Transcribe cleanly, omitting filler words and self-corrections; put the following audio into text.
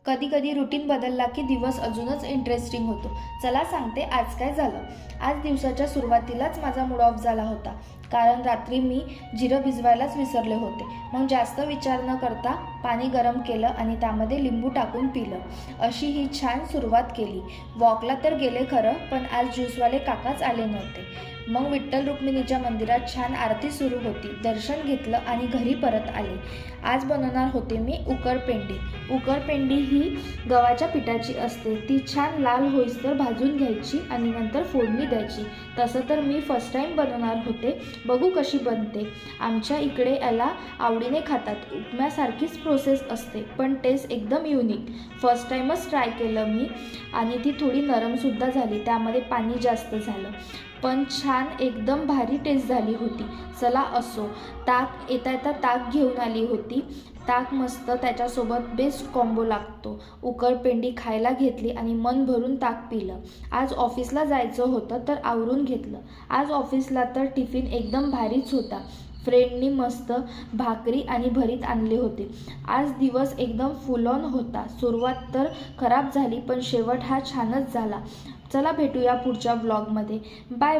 कधी कधी रुटीन बदलला की दिवस अजूनच इंटरेस्टिंग होतो. चला सांगते आज काय झालं. आज दिवसाच्या सुरुवातीलाच माझा मूड ऑफ झाला होता, कारण रात्री मी जिरं भिजवायलाच विसरले होते. मग जास्त विचार न करता पाणी गरम केलं आणि त्यामध्ये लिंबू टाकून पिलं. अशी ही छान सुरुवात केली. वॉकला तर गेले खरं, पण आज ज्यूसवाले काकाच आले नव्हते. मग विठ्ठल रुक्मिणीच्या मंदिरात छान आरती सुरू होती. दर्शन घेतलं आणि घरी परत आले. आज बनवणार होते मी उकरपेंडी. उकरपेंडी ही गव्हाच्या पिठाची असते. ती छान लाल होईस्तर भाजून घ्यायची आणि नंतर फोडणी द्यायची. तसं तर मी फर्स्ट टाईम बनवणार होते, बघू कशी बनते. आमच्या इकडे याला आवडीने खातात. उपम्यासारखीच प्रोसेस असते, पण टेस्ट एकदम युनिक. फर्स्ट टाईमच ट्राय केलं मी आणि ती थोडी नरमसुद्धा झाली. त्यामध्ये पाणी जास्त झालं, पण छान एकदम भारी टेस्ट झाली होती. चला असो. ताक येता येता ताक घेऊन आली होती. ताक मस्त, त्याच्यासोबत बेस्ट कॉम्बो लागतो. उकरपेंडी खायला घेतली आणि मन भरून ताक पिलं. आज ऑफिसला जायचं होतं तर आवरून घेतलं. आज ऑफिसला तर टिफिन एकदम भारीच होता. फ्रेंडनी मस्त भाकरी आणि भरीत आणले होते. आज दिवस एकदम फुल ऑन होता. सुरुवात तर खराब झाली, पण शेवट हा छानच झाला. चला भेटूया पुढच्या ब्लॉगमध्ये. Bye bye.